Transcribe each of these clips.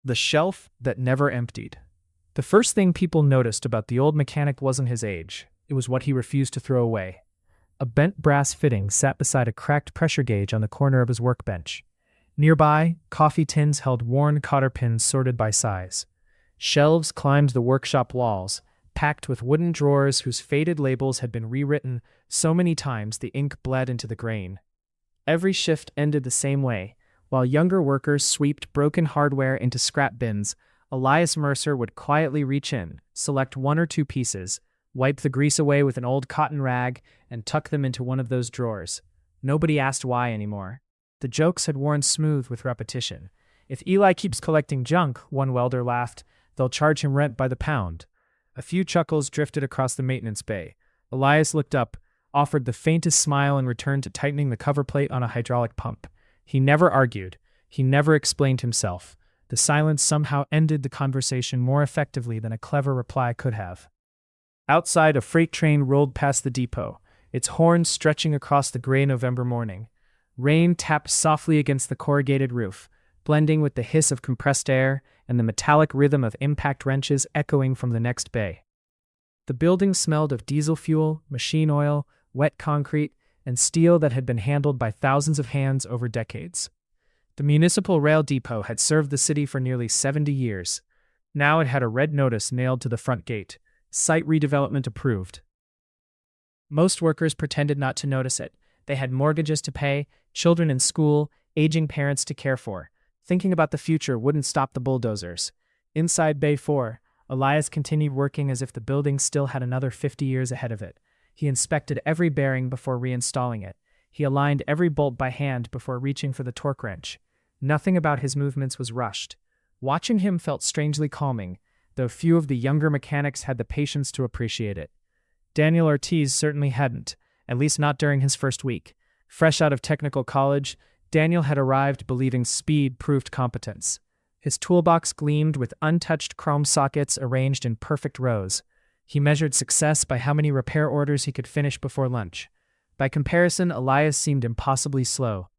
The shelf that never emptied. The first thing people noticed about the old mechanic wasn't his age, it was what he refused to throw away. A bent brass fitting sat beside a cracked pressure gauge on the corner of his workbench. Nearby, coffee tins held worn cotter pins sorted by size. Shelves climbed the workshop walls, packed with wooden drawers whose faded labels had been rewritten so many times the ink bled into the grain. Every shift ended the same way. While younger workers swept broken hardware into scrap bins, Elias Mercer would quietly reach in, select one or two pieces, wipe the grease away with an old cotton rag, and tuck them into one of those drawers. Nobody asked why anymore. The jokes had worn smooth with repetition. If Eli keeps collecting junk, one welder laughed, they'll charge him rent by the pound. A few chuckles drifted across the maintenance bay. Elias looked up, offered the faintest smile, and returned to tightening the cover plate on a hydraulic pump. He never argued. He never explained himself. The silence somehow ended the conversation more effectively than a clever reply could have. Outside, a freight train rolled past the depot, its horn stretching across the gray November morning. Rain tapped softly against the corrugated roof, blending with the hiss of compressed air and the metallic rhythm of impact wrenches echoing from the next bay. The building smelled of diesel fuel, machine oil, wet concrete, and steel that had been handled by thousands of hands over decades. The municipal rail depot had served the city for nearly 70 years. Now it had a red notice nailed to the front gate, site redevelopment approved. Most workers pretended not to notice it. They had mortgages to pay, children in school, aging parents to care for. Thinking about the future wouldn't stop the bulldozers. Inside Bay 4, Elias continued working as if the building still had another 50 years ahead of it. He inspected every bearing before reinstalling it. He aligned every bolt by hand before reaching for the torque wrench. Nothing about his movements was rushed. Watching him felt strangely calming, though few of the younger mechanics had the patience to appreciate it. Daniel Ortiz certainly hadn't, at least not during his first week. Fresh out of technical college, Daniel had arrived believing speed proved competence. His toolbox gleamed with untouched chrome sockets arranged in perfect rows. He measured success by how many repair orders he could finish before lunch. By comparison, Elias seemed impossibly slow.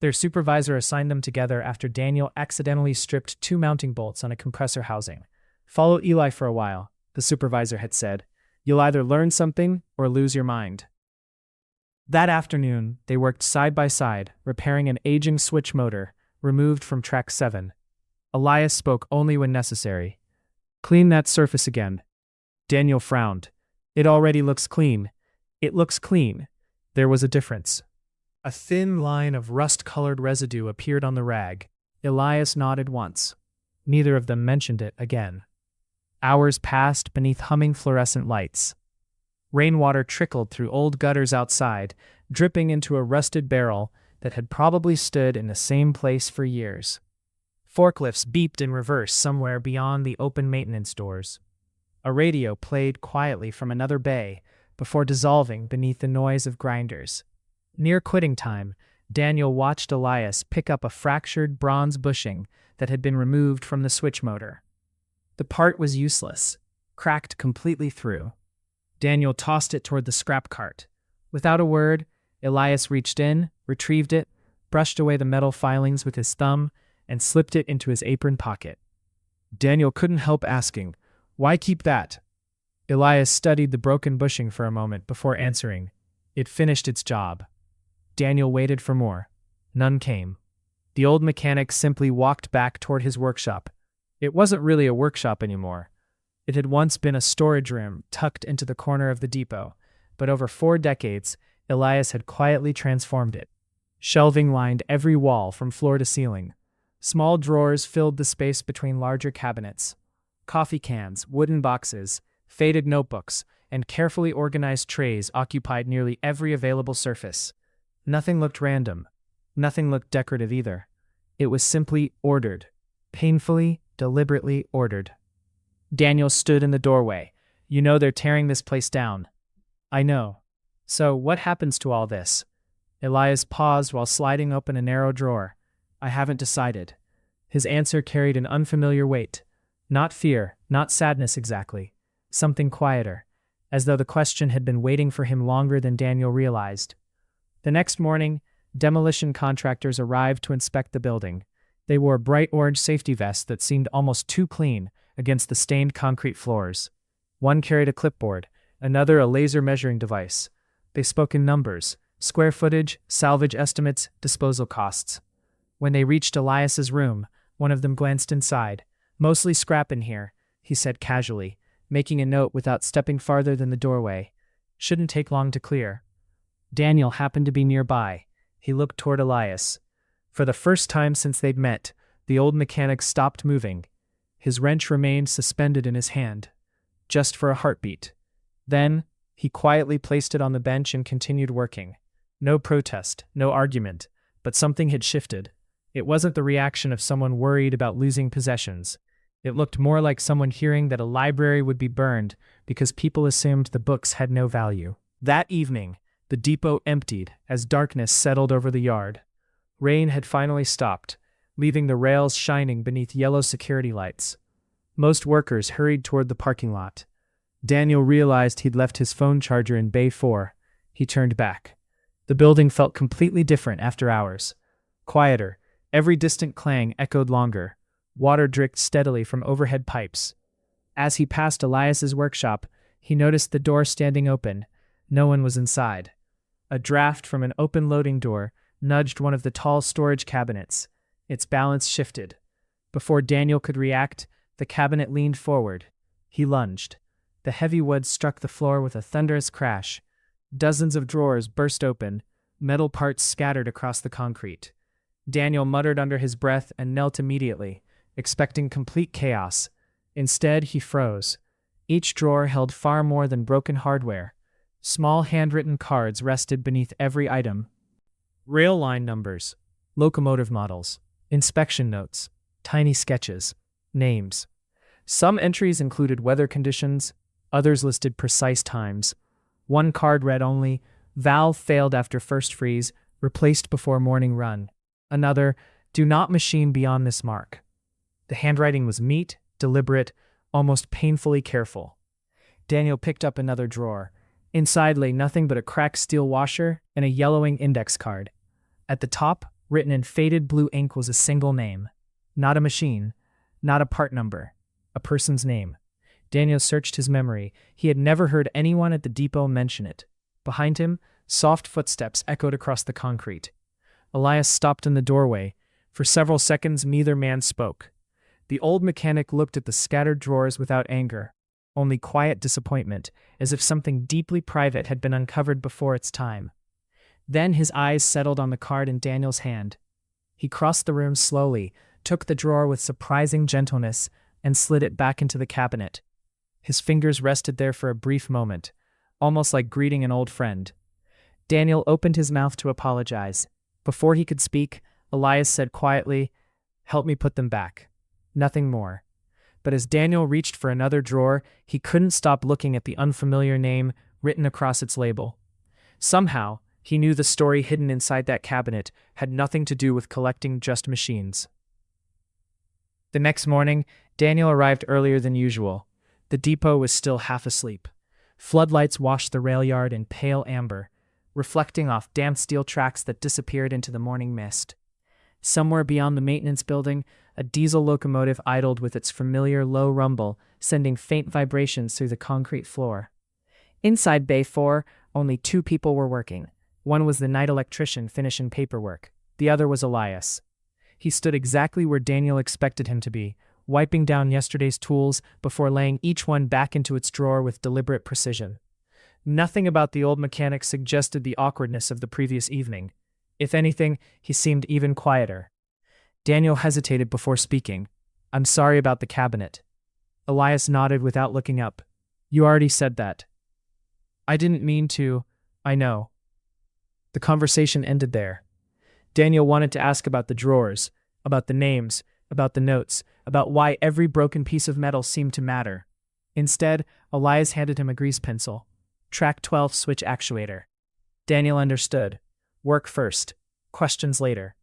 Their supervisor assigned them together after Daniel accidentally stripped 2 mounting bolts on a compressor housing. "Follow Eli for a while," the supervisor had said. "You'll either learn something or lose your mind." That afternoon, they worked side by side, repairing an aging switch motor, removed from track 7. Elias spoke only when necessary. "Clean that surface again." Daniel frowned. "It already looks clean." "It looks clean." There was a difference. A thin line of rust-colored residue appeared on the rag. Elias nodded once. Neither of them mentioned it again. Hours passed beneath humming fluorescent lights. Rainwater trickled through old gutters outside, dripping into a rusted barrel that had probably stood in the same place for years. Forklifts beeped in reverse somewhere beyond the open maintenance doors. A radio played quietly from another bay before dissolving beneath the noise of grinders. Near quitting time, Daniel watched Elias pick up a fractured bronze bushing that had been removed from the switch motor. The part was useless, cracked completely through. Daniel tossed it toward the scrap cart. Without a word, Elias reached in, retrieved it, brushed away the metal filings with his thumb, and slipped it into his apron pocket. Daniel couldn't help asking, "Why keep that?" Elias studied the broken bushing for a moment before answering. It finished its job. Daniel waited for more. None came. The old mechanic simply walked back toward his workshop. It wasn't really a workshop anymore. It had once been a storage room tucked into the corner of the depot, but over 4 decades, Elias had quietly transformed it. Shelving lined every wall from floor to ceiling. Small drawers filled the space between larger cabinets. Coffee cans, wooden boxes, faded notebooks, and carefully organized trays occupied nearly every available surface. Nothing looked random. Nothing looked decorative either. It was simply ordered. Painfully, deliberately ordered. Daniel stood in the doorway. "You know they're tearing this place down." "I know. So what happens to all this?" Elias paused while sliding open a narrow drawer. "I haven't decided." His answer carried an unfamiliar weight. Not fear, not sadness exactly. Something quieter, as though the question had been waiting for him longer than Daniel realized. The next morning, demolition contractors arrived to inspect the building. They wore bright orange safety vests that seemed almost too clean against the stained concrete floors. One carried a clipboard, another a laser measuring device. They spoke in numbers: square footage, salvage estimates, disposal costs. When they reached Elias's room, one of them glanced inside. "Mostly scrap in here," he said casually, making a note without stepping farther than the doorway. "Shouldn't take long to clear." Daniel happened to be nearby. He looked toward Elias. For the first time since they'd met, the old mechanic stopped moving. His wrench remained suspended in his hand, just for a heartbeat. Then, he quietly placed it on the bench and continued working. No protest, no argument, but something had shifted. It wasn't the reaction of someone worried about losing possessions. It looked more like someone hearing that a library would be burned because people assumed the books had no value. That evening, the depot emptied as darkness settled over the yard. Rain had finally stopped, leaving the rails shining beneath yellow security lights. Most workers hurried toward the parking lot. Daniel realized he'd left his phone charger in Bay 4. He turned back. The building felt completely different after hours. Quieter, every distant clang echoed longer. Water dripped steadily from overhead pipes. As he passed Elias's workshop, he noticed the door standing open. No one was inside. A draft from an open loading door nudged one of the tall storage cabinets. Its balance shifted. Before Daniel could react, the cabinet leaned forward. He lunged. The heavy wood struck the floor with a thunderous crash. Dozens of drawers burst open, metal parts scattered across the concrete. Daniel muttered under his breath and knelt immediately, expecting complete chaos. Instead, he froze. Each drawer held far more than broken hardware. Small handwritten cards rested beneath every item. Rail line numbers, locomotive models, inspection notes, tiny sketches, names. Some entries included weather conditions, others listed precise times. One card read only, "Valve failed after first freeze, replaced before morning run." Another, "Do not machine beyond this mark." The handwriting was neat, deliberate, almost painfully careful. Daniel picked up another drawer. Inside lay nothing but a cracked steel washer and a yellowing index card. At the top, written in faded blue ink, was a single name. Not a machine, not a part number, a person's name. Daniel searched his memory. He had never heard anyone at the depot mention it. Behind him, soft footsteps echoed across the concrete. Elias stopped in the doorway. For several seconds, neither man spoke. The old mechanic looked at the scattered drawers without anger, only quiet disappointment, as if something deeply private had been uncovered before its time. Then his eyes settled on the card in Daniel's hand. He crossed the room slowly, took the drawer with surprising gentleness, and slid it back into the cabinet. His fingers rested there for a brief moment, almost like greeting an old friend. Daniel opened his mouth to apologize. Before he could speak, Elias said quietly, "Help me put them back." Nothing more. But as Daniel reached for another drawer, he couldn't stop looking at the unfamiliar name written across its label. Somehow, he knew the story hidden inside that cabinet had nothing to do with collecting just machines. The next morning, Daniel arrived earlier than usual. The depot was still half asleep. Floodlights washed the rail yard in pale amber, reflecting off damp steel tracks that disappeared into the morning mist. Somewhere beyond the maintenance building, a diesel locomotive idled with its familiar low rumble, sending faint vibrations through the concrete floor. Inside Bay 4, only 2 people were working. One was the night electrician finishing paperwork. The other was Elias. He stood exactly where Daniel expected him to be, wiping down yesterday's tools before laying each one back into its drawer with deliberate precision. Nothing about the old mechanic suggested the awkwardness of the previous evening. If anything, he seemed even quieter. Daniel hesitated before speaking. "I'm sorry about the cabinet." Elias nodded without looking up. "You already said that." "I didn't mean to. I know." The conversation ended there. Daniel wanted to ask about the drawers, about the names, about the notes, about why every broken piece of metal seemed to matter. Instead, Elias handed him a grease pencil. Track 12 switch actuator. Daniel understood. Work first, questions later.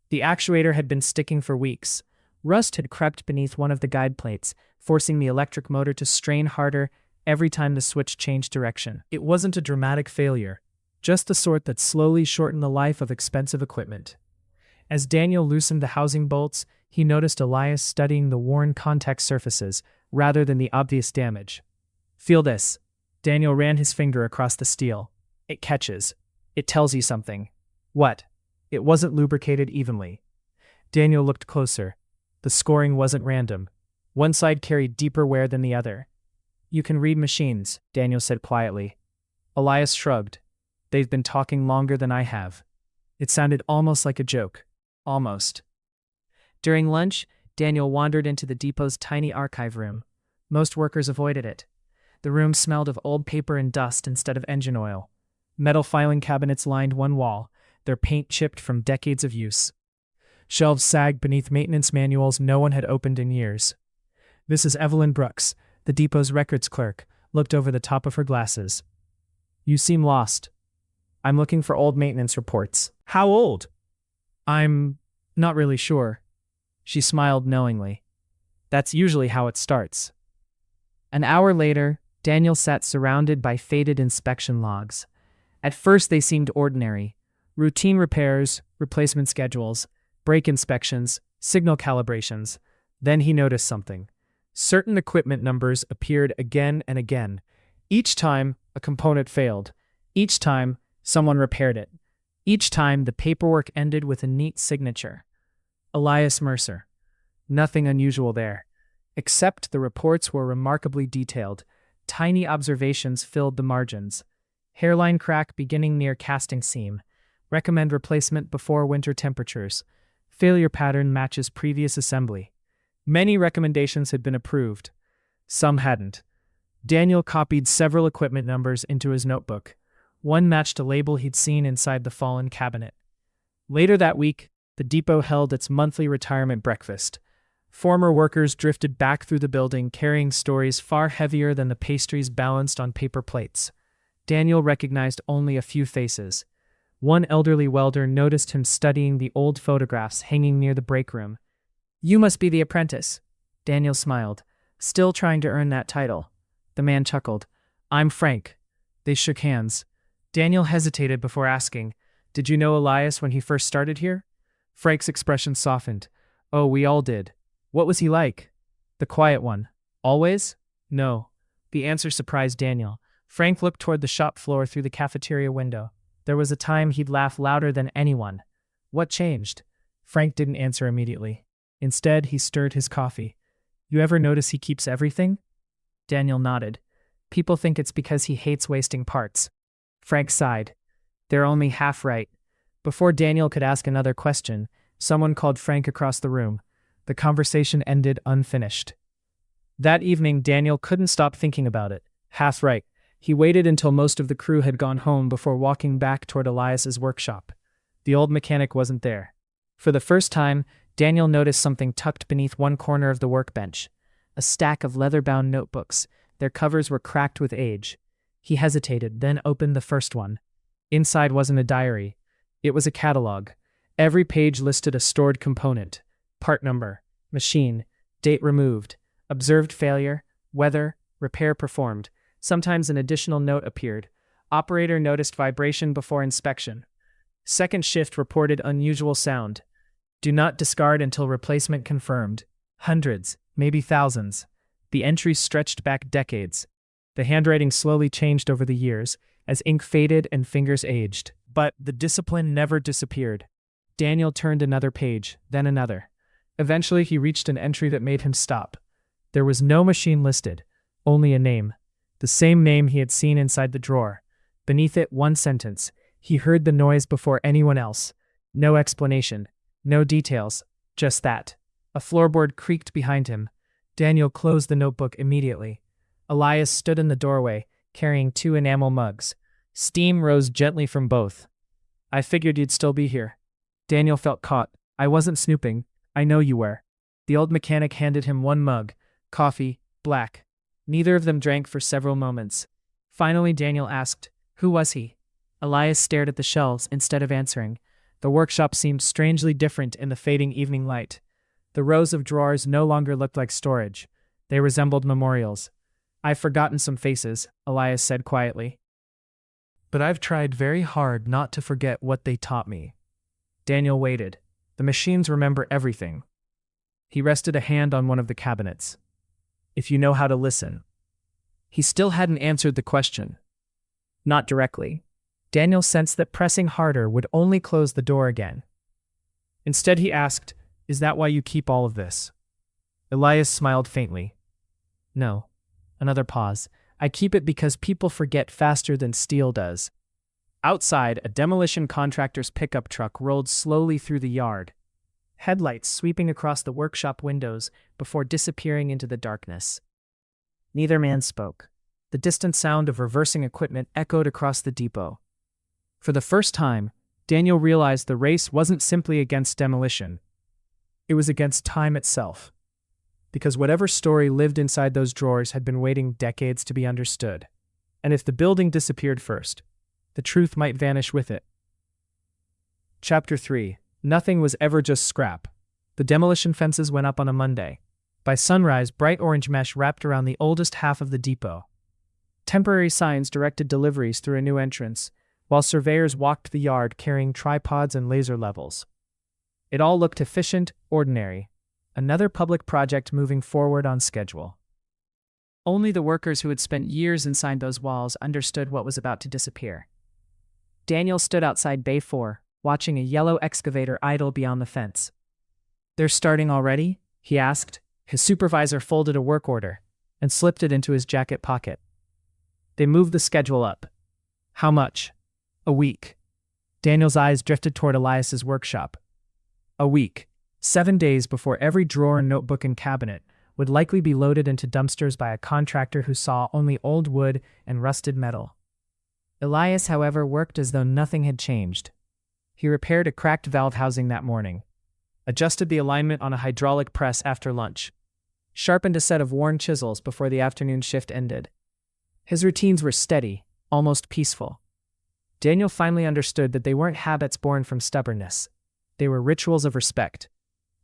The actuator had been sticking for weeks. Rust had crept beneath one of the guide plates, forcing the electric motor to strain harder every time the switch changed direction. It wasn't a dramatic failure, just the sort that slowly shortened the life of expensive equipment. As Daniel loosened the housing bolts, he noticed Elias studying the worn contact surfaces rather than the obvious damage. "Feel this." Daniel ran his finger across the steel. "It catches. It tells you something." "What?" "It wasn't lubricated evenly." Daniel looked closer. The scoring wasn't random. One side carried deeper wear than the other. "You can read machines," Daniel said quietly. Elias shrugged. "They've been talking longer than I have." It sounded almost like a joke. Almost. During lunch, Daniel wandered into the depot's tiny archive room. Most workers avoided it. The room smelled of old paper and dust instead of engine oil. Metal filing cabinets lined one wall, their paint chipped from decades of use. Shelves sagged beneath maintenance manuals no one had opened in years. Mrs. Evelyn Brooks, the depot's records clerk, looked over the top of her glasses. "You seem lost." "I'm looking for old maintenance reports." "How old?" "I'm not really sure." She smiled knowingly. "That's usually how it starts." An hour later, Daniel sat surrounded by faded inspection logs. At first they seemed ordinary. Routine repairs, replacement schedules, brake inspections, signal calibrations. Then he noticed something. Certain equipment numbers appeared again and again. Each time, a component failed. Each time, someone repaired it. Each time, the paperwork ended with a neat signature. Elias Mercer. Nothing unusual there. Except the reports were remarkably detailed. Tiny observations filled the margins. Hairline crack beginning near casting seam. Recommend replacement before winter temperatures. Failure pattern matches previous assembly. Many recommendations had been approved. Some hadn't. Daniel copied several equipment numbers into his notebook. One matched a label he'd seen inside the fallen cabinet. Later that week, the depot held its monthly retirement breakfast. Former workers drifted back through the building carrying stories far heavier than the pastries balanced on paper plates. Daniel recognized only a few faces. One elderly welder noticed him studying the old photographs hanging near the break room. "You must be the apprentice." Daniel smiled, still trying to earn that title. The man chuckled. "I'm Frank." They shook hands. Daniel hesitated before asking, "Did you know Elias when he first started here?" Frank's expression softened. "Oh, we all did." "What was he like?" "The quiet one." "Always?" "No." The answer surprised Daniel. Frank looked toward the shop floor through the cafeteria window. There was a time he'd laugh louder than anyone. "What changed?" Frank didn't answer immediately. Instead, he stirred his coffee. "You ever notice he keeps everything?" Daniel nodded. "People think it's because he hates wasting parts." Frank sighed. "They're only half right." Before Daniel could ask another question, someone called Frank across the room. The conversation ended unfinished. That evening, Daniel couldn't stop thinking about it. Half right. He waited until most of the crew had gone home before walking back toward Elias's workshop. The old mechanic wasn't there. For the first time, Daniel noticed something tucked beneath one corner of the workbench. A stack of leather-bound notebooks. Their covers were cracked with age. He hesitated, then opened the first one. Inside wasn't a diary. It was a catalog. Every page listed a stored component. Part number, machine, date removed, observed failure, weather, repair performed. Sometimes an additional note appeared. Operator noticed vibration before inspection. Second shift reported unusual sound. Do not discard until replacement confirmed. Hundreds, maybe thousands. The entries stretched back decades. The handwriting slowly changed over the years, as ink faded and fingers aged. But the discipline never disappeared. Daniel turned another page, then another. Eventually he reached an entry that made him stop. There was no machine listed, only a name. The same name he had seen inside the drawer. Beneath it, one sentence. He heard the noise before anyone else. No explanation. No details. Just that. A floorboard creaked behind him. Daniel closed the notebook immediately. Elias stood in the doorway, carrying 2 enamel mugs. Steam rose gently from both. "I figured you'd still be here." Daniel felt caught. "I wasn't snooping. I know you were." The old mechanic handed him one mug. Coffee, black. Neither of them drank for several moments. Finally, Daniel asked, "Who was he?" Elias stared at the shelves instead of answering. The workshop seemed strangely different in the fading evening light. The rows of drawers no longer looked like storage. They resembled memorials. "I've forgotten some faces," Elias said quietly. "But I've tried very hard not to forget what they taught me." Daniel waited. The machines remember everything. He rested a hand on one of the cabinets. If you know how to listen. He still hadn't answered the question. Not directly. Daniel sensed that pressing harder would only close the door again. Instead he asked, "Is that why you keep all of this?" Elias smiled faintly. "No." Another pause. "I keep it because people forget faster than steel does." Outside, a demolition contractor's pickup truck rolled slowly through the yard, headlights sweeping across the workshop windows before disappearing into the darkness. Neither man spoke. The distant sound of reversing equipment echoed across the depot. For the first time, Daniel realized the race wasn't simply against demolition. It was against time itself. Because whatever story lived inside those drawers had been waiting decades to be understood. And if the building disappeared first, the truth might vanish with it. Chapter 3. Nothing was ever just scrap. The demolition fences went up on a Monday. By sunrise, bright orange mesh wrapped around the oldest half of the depot. Temporary signs directed deliveries through a new entrance, while surveyors walked the yard carrying tripods and laser levels. It all looked efficient, ordinary. Another public project moving forward on schedule. Only the workers who had spent years inside those walls understood what was about to disappear. Daniel stood outside Bay 4, watching a yellow excavator idle beyond the fence. "They're starting already?" he asked. His supervisor folded a work order and slipped it into his jacket pocket. They moved the schedule up. "How much?" "A week." Daniel's eyes drifted toward Elias's workshop. A week. 7 days before every drawer, notebook, and cabinet would likely be loaded into dumpsters by a contractor who saw only old wood and rusted metal. Elias, however, worked as though nothing had changed. He repaired a cracked valve housing that morning, adjusted the alignment on a hydraulic press after lunch, sharpened a set of worn chisels before the afternoon shift ended. His routines were steady, almost peaceful. Daniel finally understood that they weren't habits born from stubbornness. They were rituals of respect.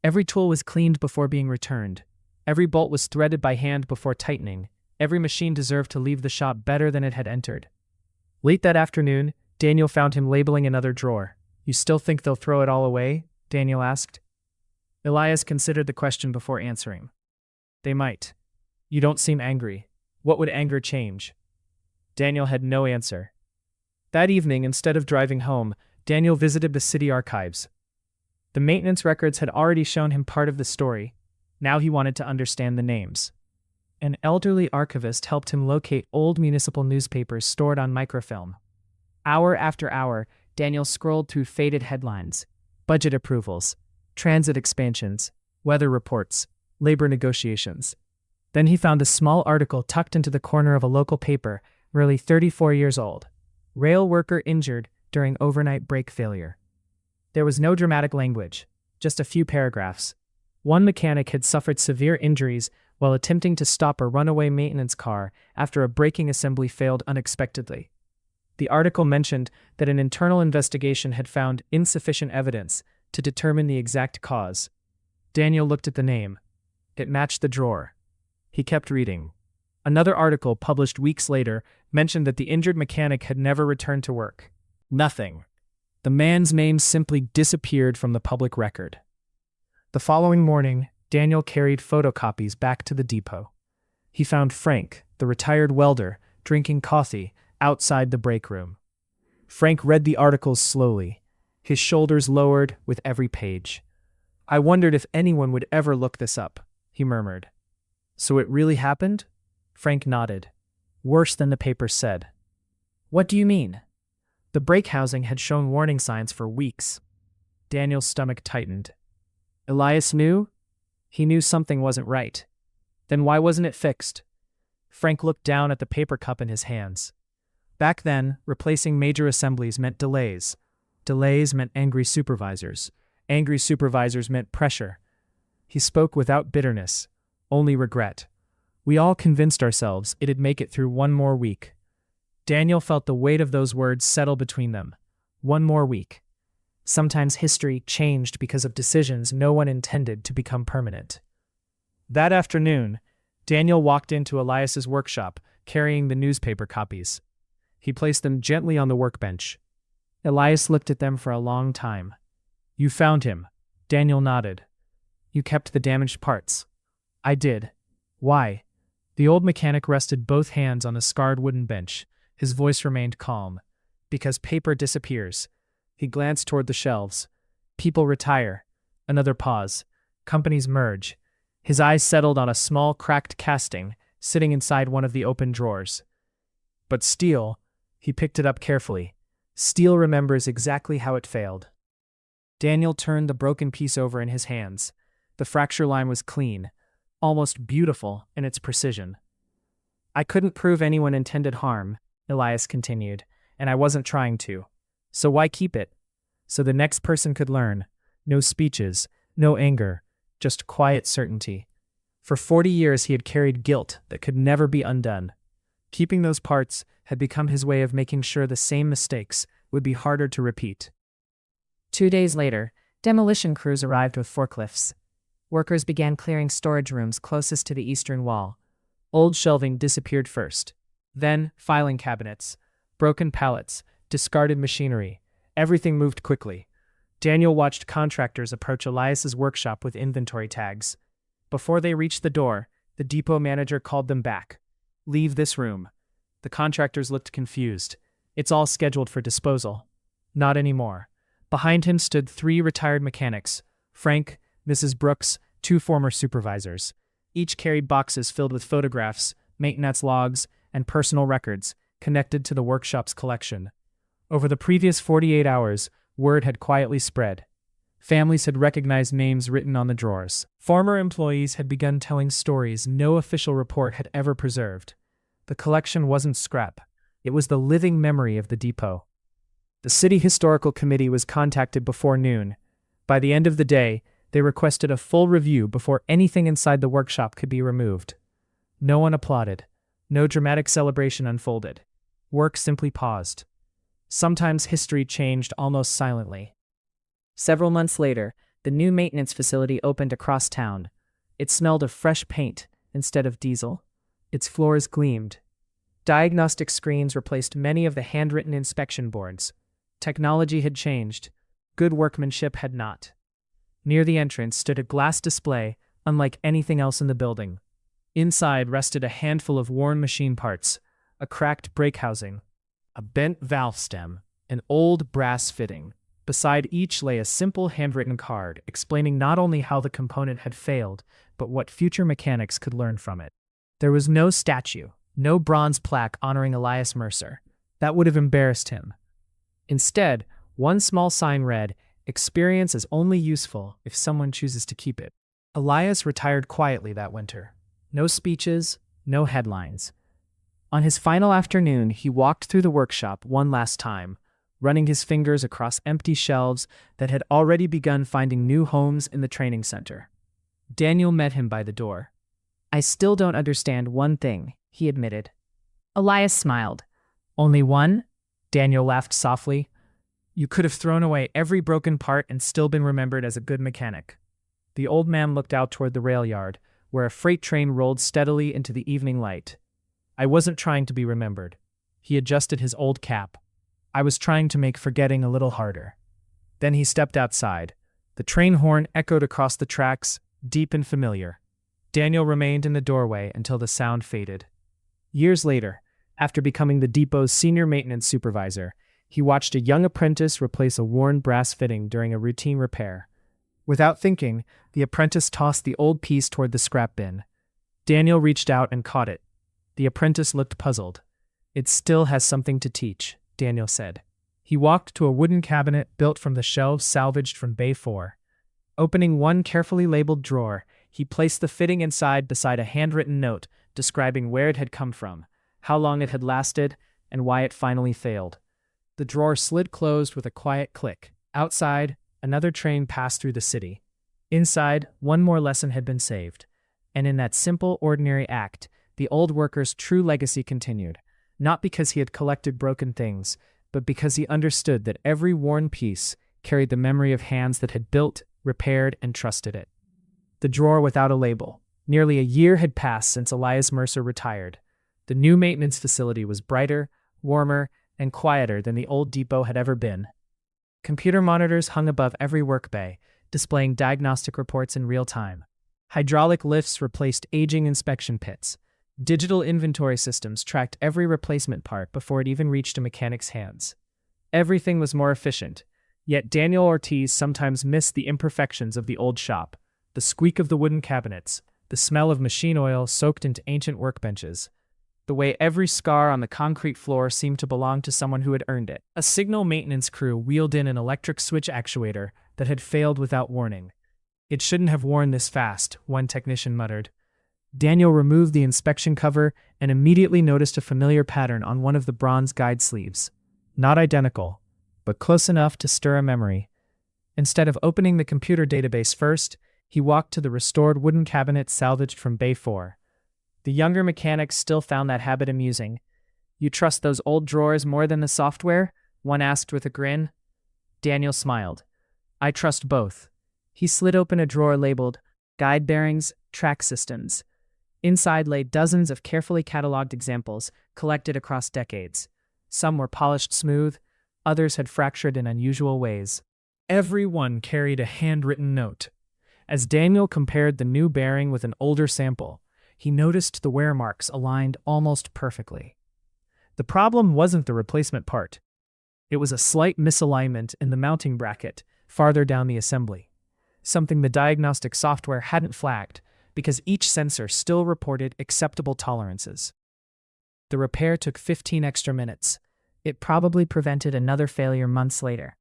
Every tool was cleaned before being returned. Every bolt was threaded by hand before tightening. Every machine deserved to leave the shop better than it had entered. Late that afternoon, Daniel found him labeling another drawer. "You still think they'll throw it all away?" Daniel asked. Elias considered the question before answering. "They might." "You don't seem angry." "What would anger change?" Daniel had no answer. That evening, instead of driving home, Daniel visited the city archives. The maintenance records had already shown him part of the story. Now he wanted to understand the names. An elderly archivist helped him locate old municipal newspapers stored on microfilm. Hour after hour, Daniel scrolled through faded headlines, budget approvals, transit expansions, weather reports, labor negotiations. Then he found a small article tucked into the corner of a local paper, nearly 34 years old. "Rail worker injured during overnight brake failure." There was no dramatic language, just a few paragraphs. One mechanic had suffered severe injuries while attempting to stop a runaway maintenance car after a braking assembly failed unexpectedly. The article mentioned that an internal investigation had found insufficient evidence to determine the exact cause. Daniel looked at the name. It matched the drawer. He kept reading. Another article published weeks later mentioned that the injured mechanic had never returned to work. Nothing. The man's name simply disappeared from the public record. The following morning, Daniel carried photocopies back to the depot. He found Frank, the retired welder, drinking coffee outside the break room. Frank read the articles slowly, his shoulders lowered with every page. "I wondered if anyone would ever look this up," he murmured. "So it really happened?" Frank nodded. "Worse than the paper said." "What do you mean?" The brake housing had shown warning signs for weeks. Daniel's stomach tightened. Elias knew? He knew something wasn't right. Then why wasn't it fixed? Frank looked down at the paper cup in his hands. Back then, replacing major assemblies meant delays. Delays meant angry supervisors. Angry supervisors meant pressure. He spoke without bitterness, only regret. We all convinced ourselves it'd make it through one more week. Daniel felt the weight of those words settle between them. One more week. Sometimes history changed because of decisions no one intended to become permanent. That afternoon, Daniel walked into Elias's workshop, carrying the newspaper copies. He placed them gently on the workbench. Elias looked at them for a long time. "You found him," Daniel nodded. You kept the damaged parts. I did. Why? The old mechanic rested both hands on the scarred wooden bench. His voice remained calm. Because paper disappears. He glanced toward the shelves. People retire. Another pause. Companies merge. His eyes settled on a small cracked casting sitting inside one of the open drawers. But steel, he picked it up carefully. Steel remembers exactly how it failed. Daniel turned the broken piece over in his hands. The fracture line was clean, almost beautiful in its precision. I couldn't prove anyone intended harm, Elias continued, and I wasn't trying to. So why keep it? So the next person could learn. No speeches, no anger, just quiet certainty. For 40 years he had carried guilt that could never be undone. Keeping those parts had become his way of making sure the same mistakes would be harder to repeat. 2 days later, demolition crews arrived with forklifts. Workers began clearing storage rooms closest to the eastern wall. Old shelving disappeared first. Then, filing cabinets, broken pallets, discarded machinery. Everything moved quickly. Daniel watched contractors approach Elias's workshop with inventory tags. Before they reached the door, the depot manager called them back. Leave this room. The contractors looked confused. It's all scheduled for disposal. Not anymore. Behind him stood 3 retired mechanics, Frank, Mrs. Brooks, 2 former supervisors. Each carried boxes filled with photographs, maintenance logs, and personal records connected to the workshop's collection. Over the previous 48 hours, word had quietly spread. Families had recognized names written on the drawers. Former employees had begun telling stories no official report had ever preserved. The collection wasn't scrap. It was the living memory of the depot. The City Historical Committee was contacted before noon. By the end of the day, they requested a full review before anything inside the workshop could be removed. No one applauded. No dramatic celebration unfolded. Work simply paused. Sometimes history changed almost silently. Several months later, the new maintenance facility opened across town. It smelled of fresh paint instead of diesel. Its floors gleamed. Diagnostic screens replaced many of the handwritten inspection boards. Technology had changed. Good workmanship had not. Near the entrance stood a glass display unlike anything else in the building. Inside rested a handful of worn machine parts, a cracked brake housing, a bent valve stem, an old brass fitting. Beside each lay a simple handwritten card explaining not only how the component had failed, but what future mechanics could learn from it. There was no statue, no bronze plaque honoring Elias Mercer. That would have embarrassed him. Instead, one small sign read, "Experience is only useful if someone chooses to keep it." Elias retired quietly that winter. No speeches, no headlines. On his final afternoon, he walked through the workshop one last time, running his fingers across empty shelves that had already begun finding new homes in the training center. Daniel met him by the door. I still don't understand one thing, he admitted. Elias smiled. Only one? Daniel laughed softly. You could have thrown away every broken part and still been remembered as a good mechanic. The old man looked out toward the rail yard, where a freight train rolled steadily into the evening light. I wasn't trying to be remembered. He adjusted his old cap. I was trying to make forgetting a little harder. Then he stepped outside. The train horn echoed across the tracks, deep and familiar. Daniel remained in the doorway until the sound faded. Years later, after becoming the depot's senior maintenance supervisor, he watched a young apprentice replace a worn brass fitting during a routine repair. Without thinking, the apprentice tossed the old piece toward the scrap bin. Daniel reached out and caught it. The apprentice looked puzzled. It still has something to teach, Daniel said. He walked to a wooden cabinet built from the shelves salvaged from Bay 4. Opening one carefully labeled drawer, he placed the fitting inside beside a handwritten note describing where it had come from, how long it had lasted, and why it finally failed. The drawer slid closed with a quiet click. Outside, another train passed through the city. Inside, one more lesson had been saved. And in that simple, ordinary act, the old worker's true legacy continued, not because he had collected broken things, but because he understood that every worn piece carried the memory of hands that had built, repaired, and trusted it. The drawer without a label. Nearly a year had passed since Elias Mercer retired. The new maintenance facility was brighter, warmer, and quieter than the old depot had ever been. Computer monitors hung above every work bay, displaying diagnostic reports in real time. Hydraulic lifts replaced aging inspection pits. Digital inventory systems tracked every replacement part before it even reached a mechanic's hands. Everything was more efficient, yet Daniel Ortiz sometimes missed the imperfections of the old shop: the squeak of the wooden cabinets, the smell of machine oil soaked into ancient workbenches, the way every scar on the concrete floor seemed to belong to someone who had earned it. A signal maintenance crew wheeled in an electric switch actuator that had failed without warning. "It shouldn't have worn this fast," one technician muttered. Daniel removed the inspection cover and immediately noticed a familiar pattern on one of the bronze guide sleeves. Not identical, but close enough to stir a memory. Instead of opening the computer database first, he walked to the restored wooden cabinet salvaged from Bay 4. The younger mechanics still found that habit amusing. "You trust those old drawers more than the software?" one asked with a grin. Daniel smiled. "I trust both." He slid open a drawer labeled Guide Bearings, Track Systems. Inside lay dozens of carefully cataloged examples collected across decades. Some were polished smooth, others had fractured in unusual ways. Every one carried a handwritten note. As Daniel compared the new bearing with an older sample, he noticed the wear marks aligned almost perfectly. The problem wasn't the replacement part. It was a slight misalignment in the mounting bracket farther down the assembly, something the diagnostic software hadn't flagged because each sensor still reported acceptable tolerances. The repair took 15 extra minutes. It probably prevented another failure months later.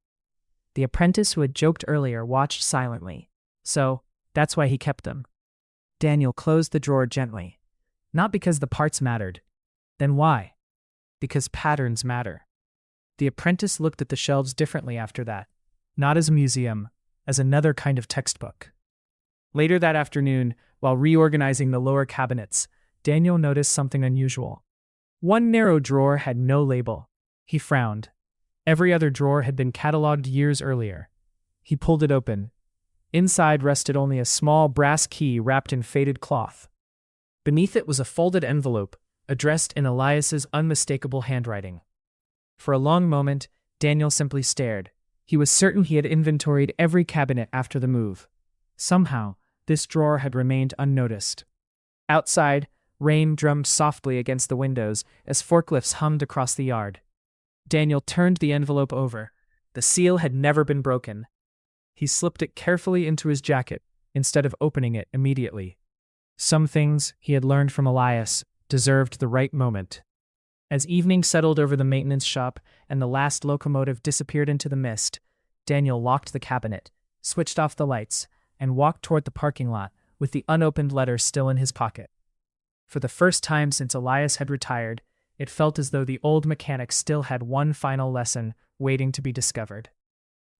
The apprentice who had joked earlier watched silently, so that's why he kept them. Daniel closed the drawer gently. Not because the parts mattered. Then why? Because patterns matter. The apprentice looked at the shelves differently after that, not as a museum, as another kind of textbook. Later that afternoon, while reorganizing the lower cabinets, Daniel noticed something unusual. One narrow drawer had no label. He frowned. Every other drawer had been cataloged years earlier. He pulled it open. Inside rested only a small brass key wrapped in faded cloth. Beneath it was a folded envelope, addressed in Elias's unmistakable handwriting. For a long moment, Daniel simply stared. He was certain he had inventoried every cabinet after the move. Somehow, this drawer had remained unnoticed. Outside, rain drummed softly against the windows as forklifts hummed across the yard. Daniel turned the envelope over. The seal had never been broken. He slipped it carefully into his jacket instead of opening it immediately. Some things, he had learned from Elias, deserved the right moment. As evening settled over the maintenance shop and the last locomotive disappeared into the mist, Daniel locked the cabinet, switched off the lights, and walked toward the parking lot with the unopened letter still in his pocket. For the first time since Elias had retired, it felt as though the old mechanic still had one final lesson waiting to be discovered.